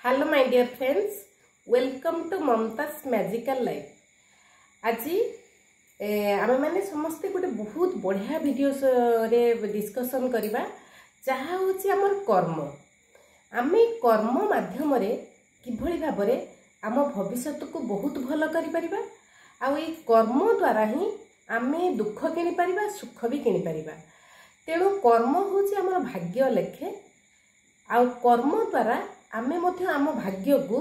Hello my dear friends, welcome to Mumtaz magical life. आज आम मैंने समस्ते गोटे बहुत बढ़िया वीडियो रे डिस्कशन करवा जहाँ हूँ आमर कर्म। आम कर्म माध्यम किभली भाव आम भविष्य को बहुत भल कर कर्म द्वारा ही आम दुख किनीपर सुख भी किनीपर। तेणु कर्म हूँ आमर भाग्य लेखे आउ कर्म द्वारा आमे मध्य आम भाग्य को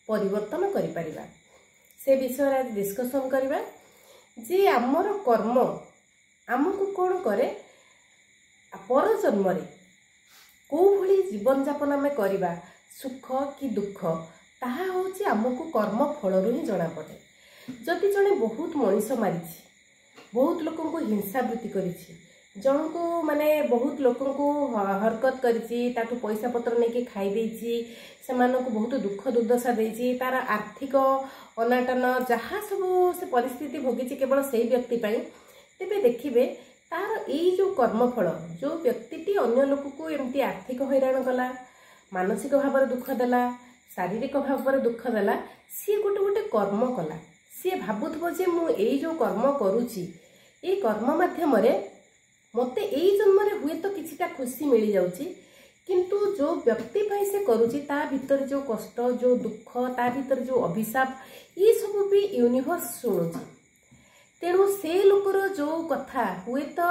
परिवर्तन करिपरिबा। से विषय आज डिस्कशन करिबा जे आमर कर्म आमको कौन करे पर जन्म रे को भली जीवन यापन आमे करिबा सुख कि दुख ताहा होची आमको कर्म फल रु ही जणा पड़े। जदि जणे बहुत मनीष मारिछि, बहुत लोकन को हिंसा वृत्ति करिछि, जन को माने बहुत लोकन को हरकत करिछि, ताटू पैसा पत्र नहीं खाई देछि, सेमानन को बहुत दुख दुर्दशा देछि, तार आर्थिक अनाटन जहाँ सब से परिस्थिति भोगी केवल से व्यक्ति पाई, तेबे देखिबे तार एई जो कर्मफल जो व्यक्तिटी अन्य लोक को एमती आर्थिक हैरान कला, मानसिक भाव दुख देला, शारीरिक भाव दुख देला, सी गोटे गोटे कर्म कला। सी भाबुथबो जे मु एई जो कर्म करूछि ए कर्म माध्यम रे मते एई जन्म रे हुए तो किछिटा खुशी मिल जाउची, किंतु जो व्यक्ति पाई से करूची ता भीतर जो कष्ट जो दुख ता भीतर जो अभिशाप ये सब भी यूनिवर्स शुणुची। तेणु से लोकर जो कथा हुए तो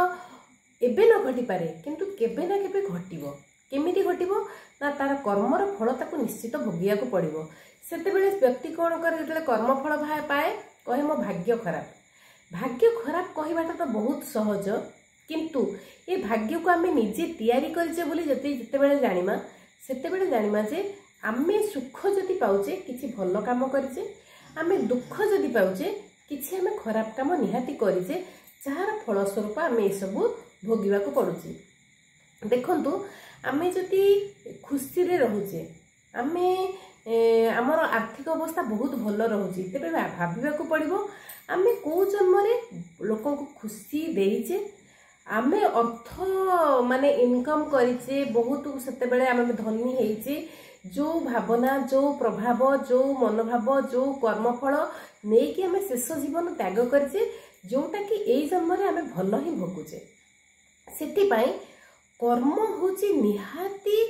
एबे न घटी पारे किंतु केबे ना केबे घटिबो। केमिति घटिबो ना तार कर्मर फल ताको निश्चित भोगिया को पड़िबो। सेतेबेले व्यक्ति कोन करे जेतले कर्म फल पाए कहे मो भाग्य खराब। भाग्य खराब कहबाटा तो बहुत सहज, किंतु ये भाग्य को आमे निजे तैयारी करजे बोली जेतेबेले जानिमा सेतेबेले जानिमा जे आमे सुख जदि पाउचे किछि भलो काम करजे, आमे दुख जदि पाउचे किछि आमे खराब काम निहाती करजे जहार फल स्वरूप आमे ए सब भोगिबा को पड़ुची। देखंतु आमे जदि खुशी रे रहुचे, आमे आमर आर्थिक अवस्था बहुत भल रहुची, तेबे भाबिबा को पड़िबो आमे को जन्म रे लोकन को खुशी देइचे, आमे अर्थ माने इनकम करिचे बहुत सेतेबेले आमे धनी हेइचे, जो भावना जो प्रभाव जो मनोभाव जो कर्मफल नहीं कि आमे शेष जीवन त्याग करिचे जोटा कि एई जन्म रे आमे भल ही भोगुचे। सेति पई कर्म होची निहाती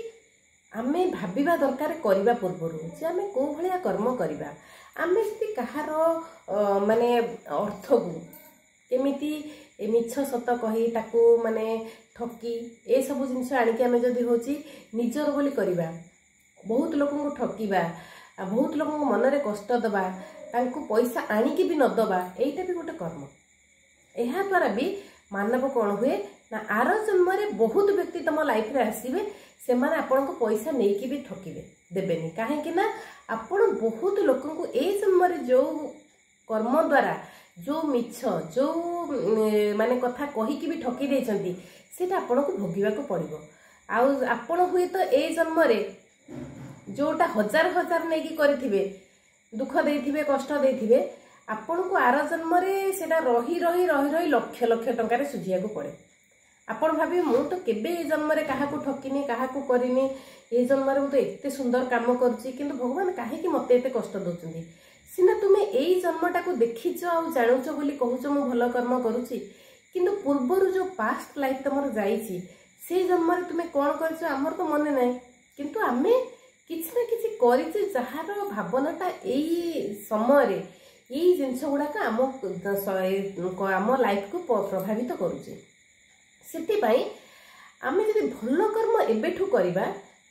आमे भाबिबा दरकार करिबा पूर्वरु जे आमे को भलिया कर्म करिबा। आमे जति कहार माने अर्थ को केमिति मिछ सत कही ताकू माने ठकी ए सब जिनस आनिक आमे जदि होची निजर बोली करिबा, बहुत लोगों को ठकीबा, बहुत लोगों को मन रे कष्ट दबा, तांको पैसा आनिकी भी न दबा, एइटा भी गोटे कर्म। एहा द्वारा भी मानव कौन हुए ना आर जन्म रे बहुत व्यक्ति तम लाइफ रे आसीबे, सेमाने आपन को पैसा नेकी भी ठकीबे देबेनी, काहे कि ना आपन बहुत लोगों को ए जन्म रे जो कर्म द्वारा जो मिछ जो माने कथा कही कि भी ठकी देछंती सेटा आपन को भोगिबा को पड़िबो। आउ आपन हुए तो ए जन्म रे जोटा हजार हजार नेकी करिथिबे दुख देथिबे कष्ट देथिबे, आपन को आर जन्म रे सेटा रही रही रही रही लक्ष लक्ष टंका रे सुझिया को पड़े। आपन भाबी मु तो केबे ए जन्म रे काहा को ठकिनी काहा को करिनी, ए जन्म रे मु तो एते सुंदर काम करछि, किंतु भगवान काहे कि मते एते कष्ट दोचंती। सिना तुमे एई जन्मटा को देखिଛ आ जानुछ बोली कहूछ मु भल कर्म करूछि, किंतु पूर्वर जो पास्ट लाइफ तमर जाईछि से जन्म रे तुमे कोन करछ हमर तो मन नै, किंतु आमे किछ ना किछ करिछि जहार भावनाटा एई समय रे एई जिंस गुडा का आम लाइफ को प्रभावित करूछि। सेति पई आमे जदि भल कर्म एबेठु करिबा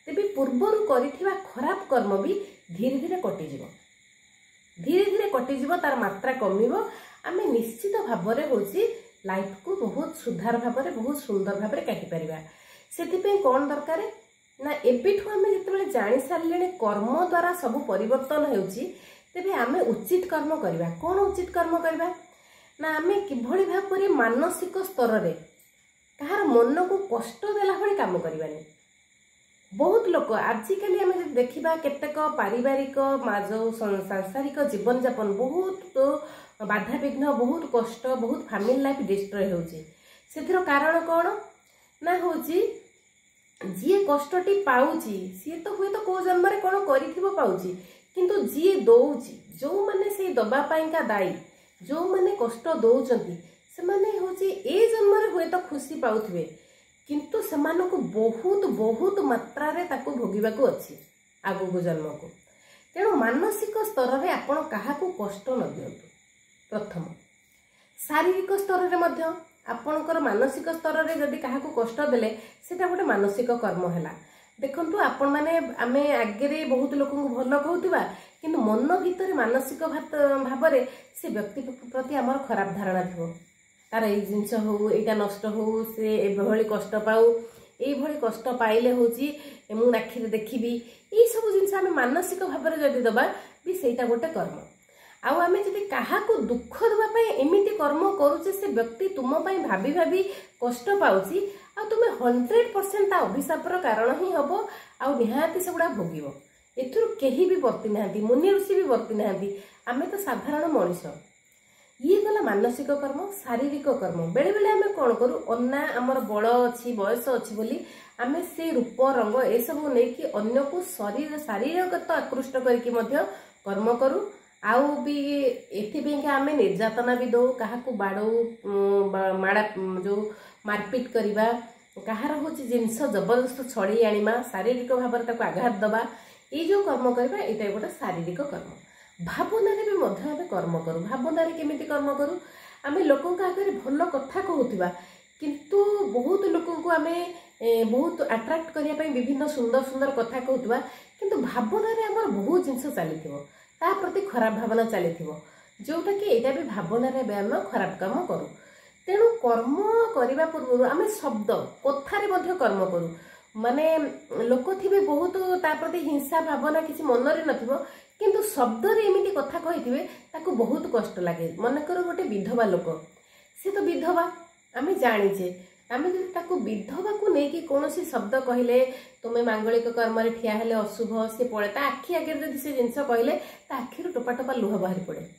तेबे पूर्वर करिथिबा खराब कर्म भी धीरे धीरे कटि जिवो, धीरे धीरे कटिଯିव, तार मात्रा कमिव, आमे निश्चित भाव में होची लाइफ को बहुत सुधार भाव में बहुत सुंदर भाव में काटि परिबा। सेतिपई कोन दरकार ना एबिठु आमे जेतेबेले जानि सारलेने कर्म द्वारा सब परिवर्तन हेउची, तेबे आमे उचित कर्म करिबा। कोन उचित कर्म करिबा ना आमे किभली भाव में मानसिक स्तर रे कहार मन को कष्ट देला भली काम करिबानी। बहुत लोक आजिकल आम देखा केतेक पारिवारिक जो सांसारिक जीवन यापन बहुत बाधा विघ्न बहुत कष्ट बहुत फैमिली लाइफ डिस्ट्रय होची। कारण कौन ना होची जी कष्टटी पाउची सी तो हुए तो को जन्म रे कोन करिथिबो पाउची किंतु जी दौची जो माने से दबा पाइका दायी जो माने कष्ट दौचंती से माने होची ए जन्म रे हुए तो खुशी पाउथिबे किंतु समान को बहुत बहुत मात्रा रे ताको भोगिबा को अछि आगु को जन्म को तेणु मानसिक स्तर रे आपण काहा को कष्ट न दियंतु प्रथम शारीरिक स्तर रे मध्य आपणकर मानसिक स्तर रे जदि काहा को कष्ट देले सेटा गोटे मानसिक कर्म हैला देखंतु आपण माने आमे आगे रे बहुत लोक को भलो कहउतिबा किंतु मन भीतर मानसिक भाव रे से व्यक्ति प्रति हमर खराब धारणा थिबो तार ए जिंस हो एटा नष्ट हो से एभଳି कष्ट पाऊ एभଳି कष्ट पाइले होची मु आखि रे देखिबी ई सब जिंस आमे मानसिक भाव रे जदि दबा भी सेटा गोटे कर्म आउ आमे जदि काहा को दुख दबा पय एमिति कर्म करूचे से व्यक्ति तुम पय भाबी भाबी कष्ट पाउची आ तुमे 100% ता अभिशापर कारण ही हबो आ निहाती सबुडा भोगिबो एथुर केही भी वर्ती नाहंती मुनि ऋषि भी वर्ती नाहंती आमे तो साधारण मनुष्य ये गला मानसिक कर्म शारीरिक कर्म बेले बेले आमे कोन करू अन्ना हमर बळ अछि बयस अछि बोली आमे से रूप रंग ए सब नै कि अन्य को शरीर शारीरिकत आकृष्ट करके मध्य कर्म करू आउ भी एथि के आमे निर्यातना भी दो काहा को बाड़ो माड़ा जो मारपीट करिबा कहार होची जिंस जबरदस्त छड़ी आनिमा शारीरिक भाव रे ताको आघात दबा ए जो कर्म करबा एटा गोटे शारीरिक कर्म भावना रे भी मध्य आमे कर्म करू भावना रे केमिति कर्म करू आमे लोकन का आगे भलो कथा कहउतिबा किंतु बहुत लोकन को आमे बहुत अट्रैक्ट करिया पई विभिन्न सुंदर सुंदर कथा कहउतिबा किंतु भावना रे हमर बहुत जिंस चलीथिबो ता प्रति खराब भावना चलीथिबो जोटा कि एटा भी भावना रे आमे खराब काम करू तेणु कर्म करने पूर्व आम शब्द कथारे मध्य कर्म करू माने लोक थे बहुत प्रति हिंसा भावना किसी मन रे नथिबो किंतु शब्द रे एमिति कथा कहिथिबे ताको बहुत कष्ट लागे मनकर गोटे विधवा लोक से तो विधवा आमे जानिचे आमे जदि ताको विधवा को नेकी कोनोसी शब्द कहिले तुमे मांगलिक कर्म रे ठिया हेले अशुभ से पळे ता आखि आगे जदि से जिंस कहिले ता आखि रो टपा टपा लुह बाहर पड़े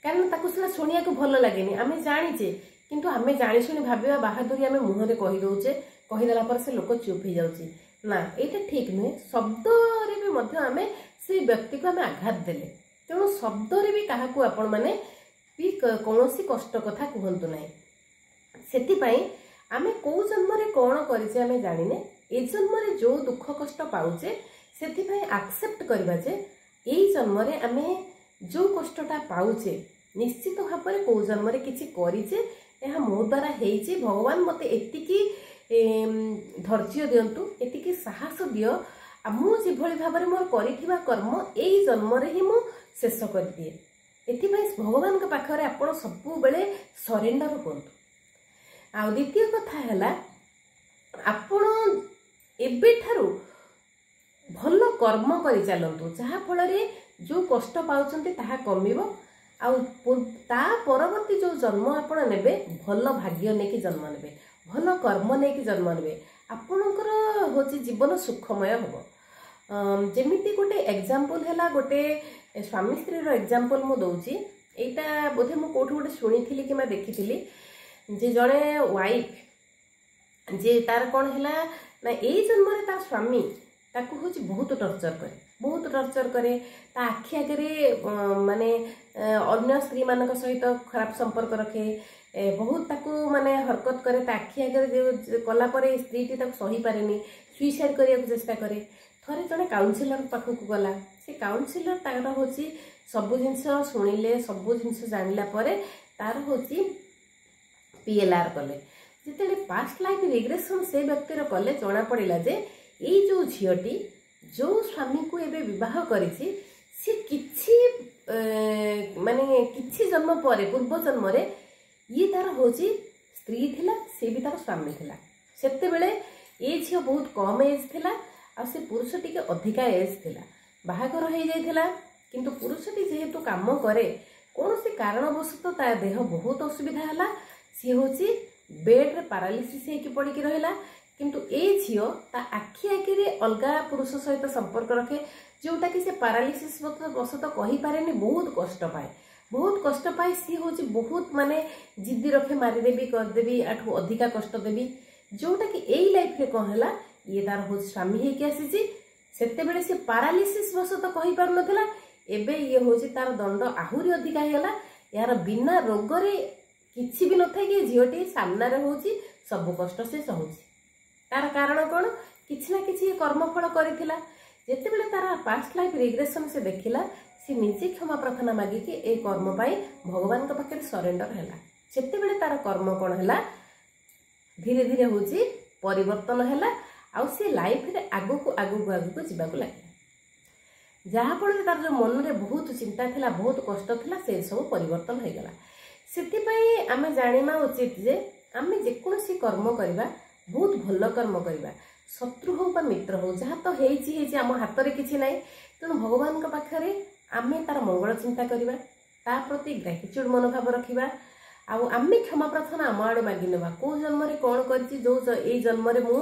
कारण ताको सेला सुनिया को भल लागेनी आमे जानिचे किंतु आमे जानि सुनि भाबिबा बहादुरी आमे मुह रे कहि दउचे कहि देला पर से लोक चुप हो जाउची ना एटा ठीक नुहे शब्द रे भी मध्य आमे से व्यक्ति को आमे आघात देले तेणु शब्द रे भी काहा को आपण माने भी कोनोसी कष्ट कथा कहंतु नाही सेति पई आमे को जन्म रे कोन करिसे आमे जानिने ए जन्म रे जो दुख कष्ट पाउचे सेति पई एक्सेप्ट करबा जे ए जन्म रे आमे जो कष्टटा पाउचे निश्चित भाव में कौ जन्म रे किछि करिचे यह मो द्वारा हेइचे भगवान मते एतिकी धैर्य दियंतु एतिकी साहस दियो आ मु जे भली भाव में मोर करिथिबा कर्म एई जन्म रे ही मु शेष कर दिए एथि पई भगवान के पाखरे आपण सब बेले सरेंडर करंतु आ द्वितीय कथा हैला आपण एबे ठारू भल कर्म करि चलंतु जहा फल रे जो कष्ट पाउचंती ताहा कमिबो आ ता परवर्ती जो जन्म आपण नेबे भल भाग्य नेकी जन्म नेबे भल कर्म नेकी जन्म नेबे आपणकर होची जीवन सुखमय होबो जेमिति गोटे एग्जांपल हैला गोटे स्वामी स्त्री रो एग्जांपल मु दउची एटा बोधे मु कोठी गोटे सुनिथिली कि मैं देखिथिली जे जणे वाइफ जे तार कोन हैला ना ए जन्म रे तार स्वामी ताकू होची बहुत टर्चर करे ता आखि आगे माने अन्य स्त्री मानक सहित खराब संपर्क रखे बहुत ताकू माने हरकत करे ता आखि आगे कला परे स्त्री टी ताकू सही पारेनी सुइसाइड करिया चेष्टा करे थरे जने काउंसिलर पाखक गला से काउंसिलर तार होची सब जिंस सुनिले सब जिंस जानिला परे तार होची पीएलआर कले जेतेले पास्ट लाइफ रिग्रेशन से व्यक्तिर कले जना पड़िला जे ये जो झीटी जो स्वामी को एबे विवाह करिछि से किछि माने किछि जन्म परे पूर्व जन्म रे ये तार होची स्त्री थिला से भी तार स्वामी थिला सेते बेले ए झियो बहुत कम एज थिला आ से पुरुष टिके अधिका एज थिला बाहागर हो जाइथिला किंतु पुरुषटी जेहेतु काम करे कौन से कारणवशत ता देह बहुत असुविधा हला सी होची बेड रे पैरालिसिस हेकी पड़ी की रहला किंतु ए झियो ता आखि आखि रे अलगा पुरुष सहित संपर्क रखे जोटा कि से पैरालिसिस बसत कहि पारेनी बहुत कष्ट पाए सी होची बहुत माने जिद्दी रखे मारी देबी कर देबी आठू अधिका कष्ट देबी जोटा कि एई लाइफ रे कहला ये तार हूँ स्वामी होके आसी से सी पारालीसीस वशत कही पार नथिला एबे ये हूँ तार दंड आहुरी अधिका होगा यार बिना रोगरे किसी भी नथा कि झीटी सामने होची सब कष्ट से सहूची तार कारण कौन किसी ना कि कर्मफल करथिला जेतेबेले तार पास्ट लाइफ रिग्रेशन से देखिला सी निजे क्षमा प्रार्थना मागिकी ए कर्म पाई भगवान के पाखे सरेंडर हैला सेतेबेले तार कर्म कौन हैला धीरे धीरे होची परिवर्तन हैला आउ सी लाइफ रे आगु को जीवाक लगे जहाँफल तार जो मन में बहुत चिंता थिला बहुत कष्ट थिला से सब परिवर्तन हो गला सेतिपाई आमे जानिमा उचित जे आमे जेकोसी कर्म करबा बहुत भल कर्म करबा शत्रु हो बा मित्र हो जहाँ तो हेची आम हाथ में किसी ना तेणु भगवान पाखे आमे तार मंगल चिंता करबा ता प्रति ग्रेटिट्यूड मनोभाव रखिबा आउ आमे क्षमा प्रार्थना आम आड़े मागि नेबा को जन्म रे कौन करछि जो ए जन्म रे मु